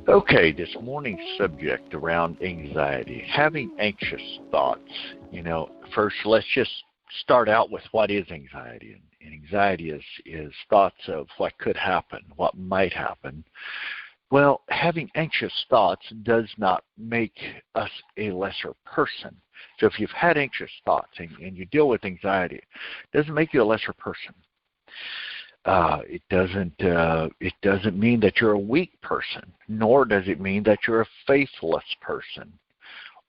Okay, this morning's subject around anxiety, having anxious thoughts. First let's just start out with what is anxiety. And anxiety is thoughts of what could happen, what might happen. Well, having anxious thoughts does not make us a lesser person. So if you've had anxious thoughts and you deal with anxiety, it doesn't make you a lesser person. It doesn't mean that you're a weak person, nor does it mean that you're a faithless person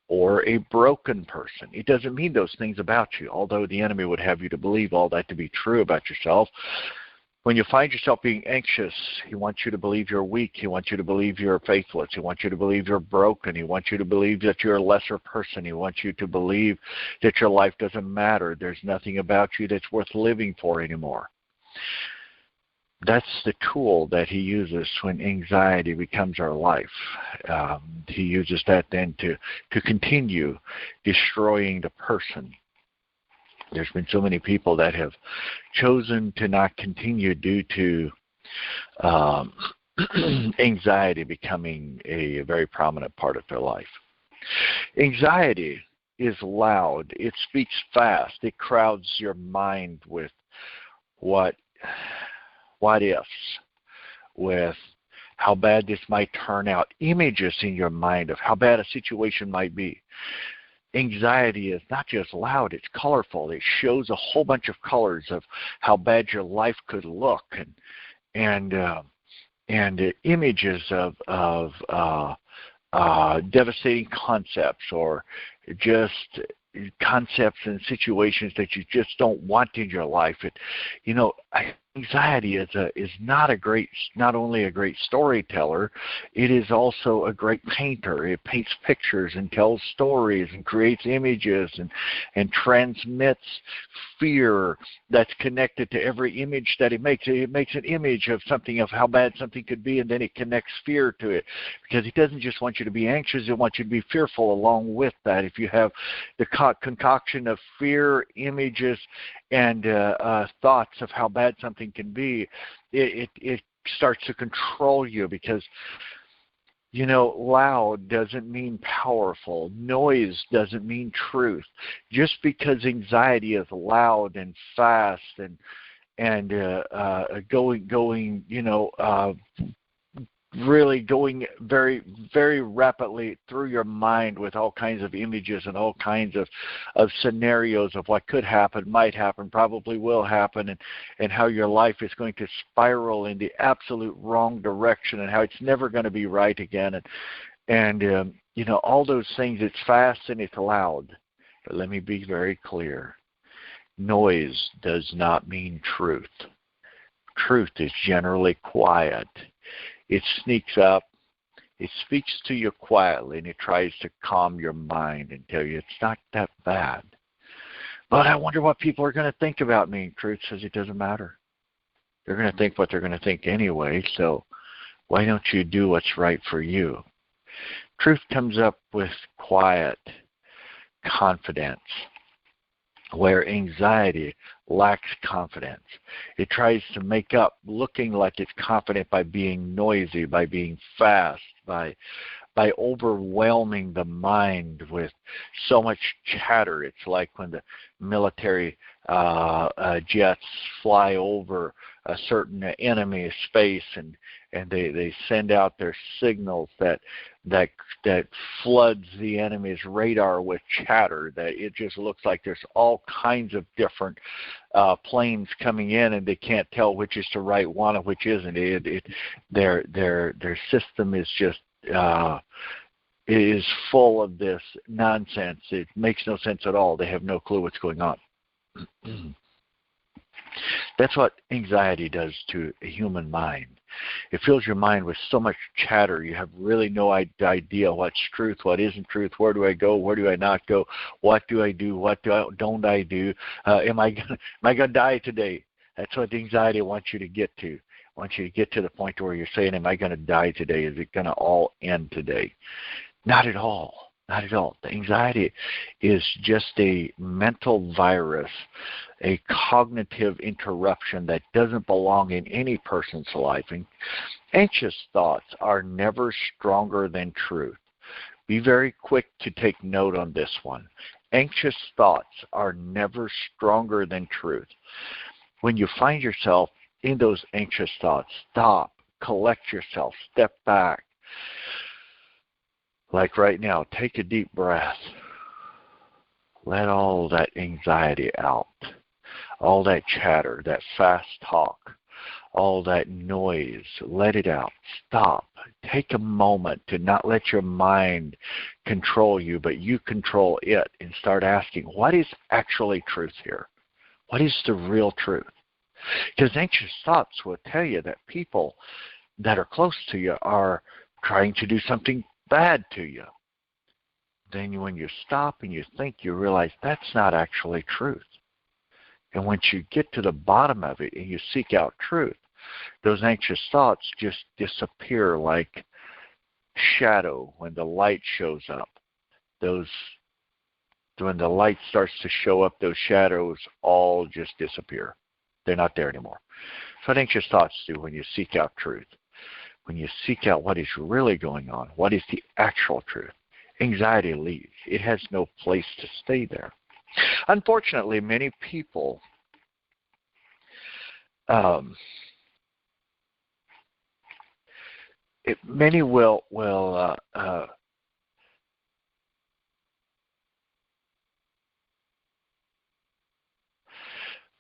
or a broken person. It doesn't mean those things about you, although the enemy would have you to believe all that to be true about yourself. When you find yourself being anxious, he wants you to believe you're weak. He wants you to believe you're faithless. He wants you to believe you're broken. He wants you to believe that you're a lesser person. He wants you to believe that your life doesn't matter. There's nothing about you that's worth living for anymore. That's the tool that he uses when anxiety becomes our life. He uses that then to continue destroying the person. There's been so many people that have chosen to not continue due to anxiety becoming a very prominent part of their life. Anxiety is loud. It speaks fast. It crowds your mind with what ifs, with how bad this might turn out, images in your mind of how bad a situation might be. Anxiety is not just loud, it's colorful. It shows a whole bunch of colors of how bad your life could look, and images of devastating concepts, or just concepts and situations that you just don't want in your life. Anxiety is not only a great storyteller, it is also a great painter. It paints pictures and tells stories and creates images and transmits fear that's connected to every image that it makes. It makes an image of something, of how bad something could be, and then it connects fear to it, because it doesn't just want you to be anxious, it wants you to be fearful along with that. If you have the concoction of fear, images, and thoughts of how bad something can be, it starts to control you, because loud doesn't mean powerful. Noise doesn't mean truth. Just because anxiety is loud and fast and going really going very, very rapidly through your mind with all kinds of images and all kinds of scenarios of what could happen, might happen, probably will happen, and how your life is going to spiral in the absolute wrong direction, and how it's never going to be right again. And all those things. It's fast and it's loud. But let me be very clear. Noise does not mean truth. Truth is generally quiet. It sneaks up, it speaks to you quietly, and it tries to calm your mind and tell you it's not that bad. But I wonder what people are going to think about me. And truth says it doesn't matter. They're going to think what they're going to think anyway, so why don't you do what's right for you? Truth comes up with quiet confidence, where anxiety lacks confidence. It tries to make up looking like it's confident by being noisy, by being fast, by overwhelming the mind with so much chatter. It's like when the military jets fly over a certain enemy space, and they send out their signals that floods the enemy's radar with chatter, that it just looks like there's all kinds of different planes coming in, and they can't tell which is the right one and which isn't. Their system is just is full of this nonsense. It makes no sense at all. They have no clue what's going on. That's what anxiety does to a human mind. It fills your mind with so much chatter. You have really no idea what's truth, what isn't truth. Where do I go? Where do I not go? What do I do? What don't I do? Am I gonna die today? That's what anxiety wants you to get to. It wants you to get to the point where you're saying, am I going to die today? Is it going to all end today? Not at all. Not at all. The anxiety is just a mental virus a cognitive interruption that doesn't belong in any person's life. And anxious thoughts are never stronger than truth. Be very quick to take note on this one. Anxious thoughts are never stronger than truth. When you find yourself in those anxious thoughts, stop, collect yourself, step back. Like right now, take a deep breath. Let all that anxiety out, all that chatter, that fast talk, all that noise, let it out. Stop. Take a moment to not let your mind control you, but you control it, and start asking, what is actually truth here? What is the real truth? Because anxious thoughts will tell you that people that are close to you are trying to do something bad to you. Then when you stop and you think, you realize that's not actually truth. And once you get to the bottom of it and you seek out truth, those anxious thoughts just disappear like shadow when the light shows up. When the light starts to show up, those shadows all just disappear. They're not there anymore. That's what anxious thoughts do when you seek out truth. When you seek out what is really going on, what is the actual truth, anxiety leaves. It has no place to stay there. Unfortunately, many people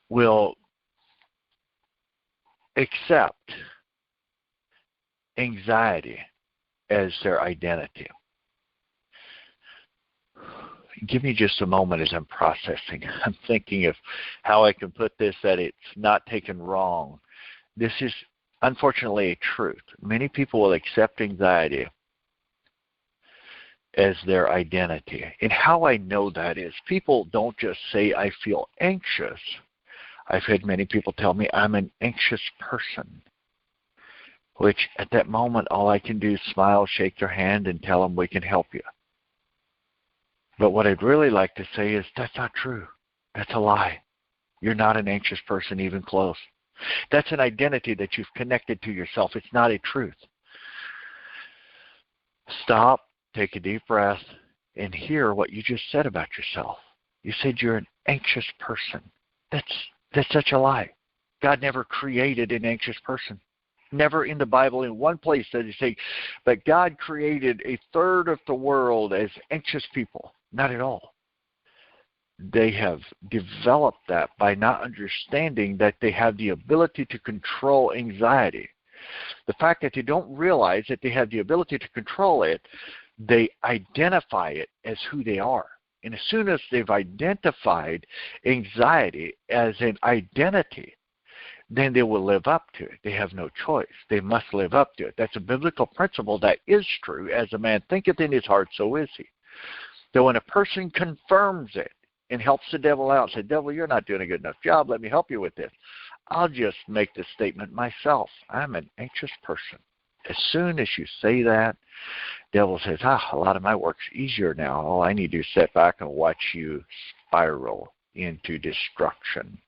will accept anxiety as their identity. Give me just a moment as I'm processing. I'm thinking of how I can put this that it's not taken wrong. This is unfortunately a truth. Many people will accept anxiety as their identity. And how I know that is people don't just say, I feel anxious. I've had many people tell me I'm an anxious person, which at that moment all I can do is smile, shake their hand, and tell them we can help you. But what I'd really like to say is that's not true. That's a lie. You're not an anxious person, even close. That's an identity that you've connected to yourself. It's not a truth. Stop, take a deep breath, and hear what you just said about yourself. You said you're an anxious person. That's such a lie. God never created an anxious person. Never in the Bible in one place does he say, but God created a third of the world as anxious people. Not at all. They have developed that by not understanding that they have the ability to control anxiety. The fact that they don't realize that they have the ability to control it, they identify it as who they are. And as soon as they've identified anxiety as an identity, then they will live up to it. They have no choice. They must live up to it. That's a biblical principle that is true. As a man thinketh in his heart, so is he. So when a person confirms it and helps the devil out, say, devil, you're not doing a good enough job. Let me help you with this. I'll just make the statement myself. I'm an anxious person. As soon as you say that, devil says, a lot of my work's easier now. All I need to do is sit back and watch you spiral into destruction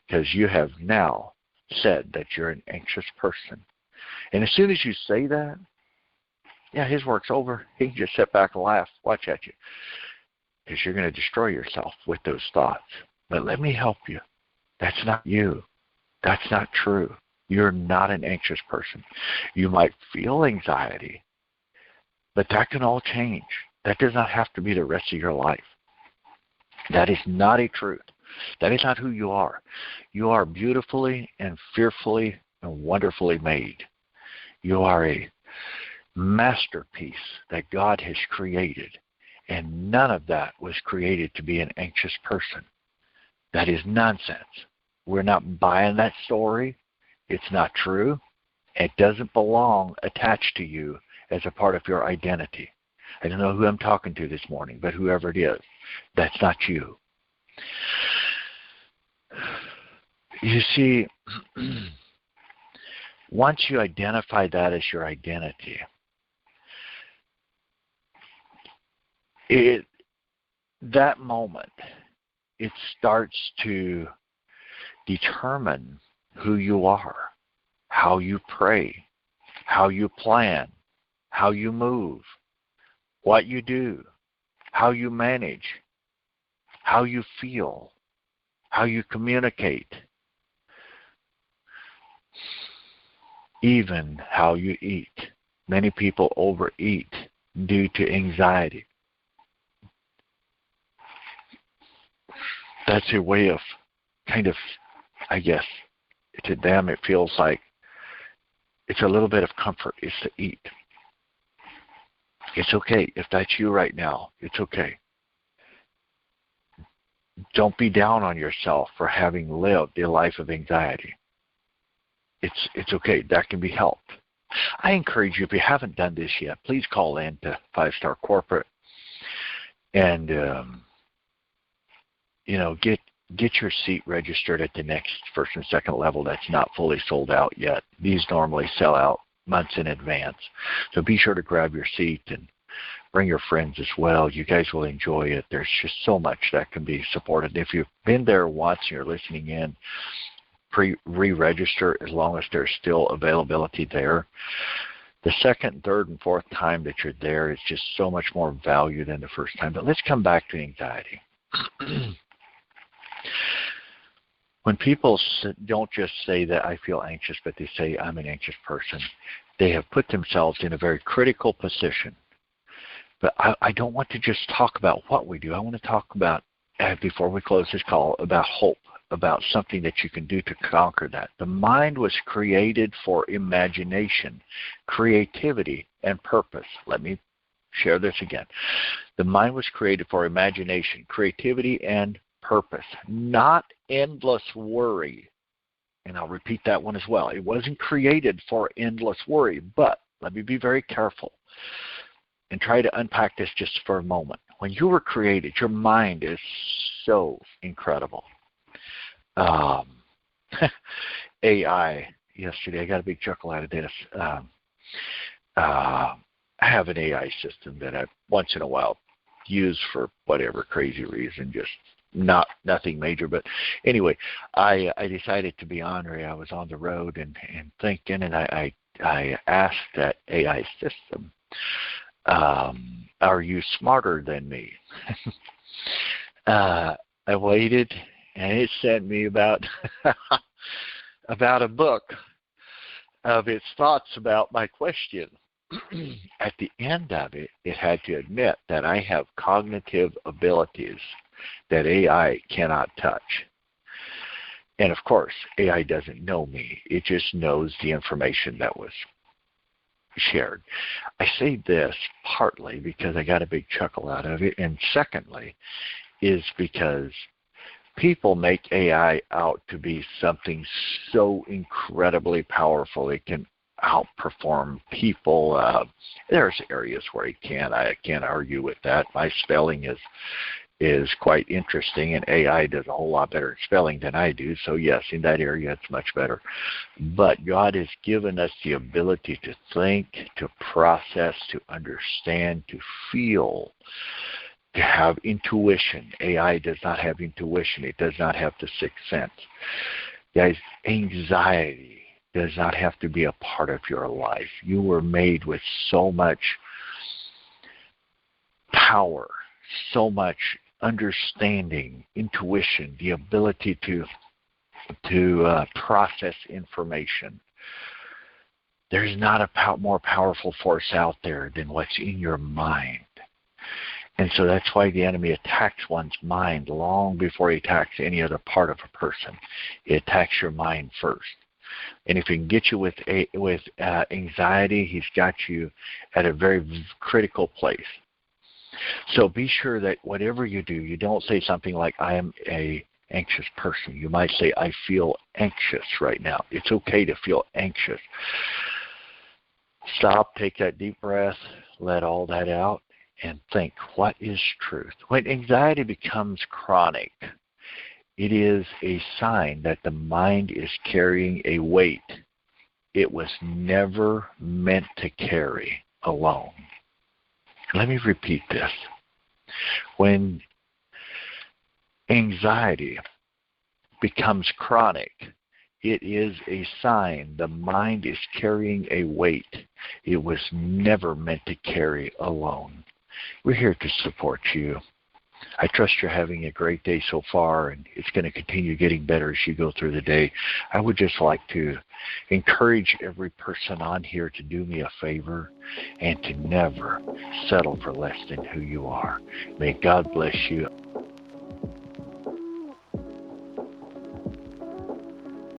because you have now said that you're an anxious person. And as soon as you say that, yeah, his work's over. He can just sit back and laugh, watch at you, because you're going to destroy yourself with those thoughts. But let me help you. That's not you. That's not true. You're not an anxious person. You might feel anxiety, but that can all change. That does not have to be the rest of your life. That is not a truth. That is not who you are. You are beautifully and fearfully and wonderfully made. You are a masterpiece that God has created, and none of that was created to be an anxious person. That is nonsense. We're not buying that story. It's not true. It doesn't belong attached to you as a part of your identity. I don't know who I'm talking to this morning, but whoever it is, that's not you. You see, once you identify that as your identity, that moment, it starts to determine who you are, how you pray, how you plan, how you move, what you do, how you manage, how you feel, how you communicate, even how you eat. Many people overeat due to anxiety. That's a way of kind of, I guess, to them it feels like it's a little bit of comfort is to eat. It's okay. If that's you right now, it's okay. Don't be down on yourself for having lived a life of anxiety. It's okay. That can be helped. I encourage you, if you haven't done this yet, please call in to 5-Star Corporate and get your seat registered at the next first and second level that's not fully sold out yet. These normally sell out months in advance. So be sure to grab your seat and bring your friends as well. You guys will enjoy it. There's just so much that can be supported. If you've been there once and you're listening in, re-register as long as there's still availability there. The second, third, and fourth time that you're there is just so much more value than the first time. But let's come back to anxiety. When people don't just say that I feel anxious, but they say I'm an anxious person, they have put themselves in a very critical position. But I don't want to just talk about what we do. I want to talk about, before we close this call, about hope, about something that you can do to conquer that. The mind was created for imagination, creativity, and purpose. Let me share this again. The mind was created for imagination, creativity, and purpose, not endless worry. And I'll repeat that one as well. It wasn't created for endless worry, but let me be very careful and try to unpack this just for a moment. When you were created, your mind is so incredible. AI yesterday, I got a big chuckle out of this. I have an AI system that I once in a while use for whatever crazy reason, just nothing major. But anyway, I decided to be ornery. I was on the road and thinking, and I asked that AI system, are you smarter than me? I waited, and it sent me about a book of its thoughts about my question. At the end of it, it had to admit that I have cognitive abilities that AI cannot touch. And of course, AI doesn't know me. It just knows the information that was shared. I say this partly because I got a big chuckle out of it, and secondly is because people make AI out to be something so incredibly powerful. It can outperform people. There's areas where it can. I can't argue with that. My spelling is quite interesting, and AI does a whole lot better at spelling than I do. So yes, in that area it's much better. But God has given us the ability to think, to process, to understand, to feel, to have intuition. AI does not have intuition. It does not have the sixth sense. Guys, anxiety does not have to be a part of your life. You were made with so much power, so much understanding, intuition, the ability to process information. There's not a more powerful force out there than what's in your mind. And so that's why the enemy attacks one's mind long before he attacks any other part of a person. He attacks your mind first. And if he can get you with anxiety, he's got you at a very critical place. So be sure that whatever you do, you don't say something like, I am an anxious person. You might say, I feel anxious right now. It's okay to feel anxious. Stop, take that deep breath, let all that out, and think, what is truth? When anxiety becomes chronic, it is a sign that the mind is carrying a weight it was never meant to carry alone. Let me repeat this. When anxiety becomes chronic, it is a sign the mind is carrying a weight it was never meant to carry alone. We're here to support you. I trust you're having a great day so far, and it's going to continue getting better as you go through the day. I would just like to encourage every person on here to do me a favor and to never settle for less than who you are. May God bless you.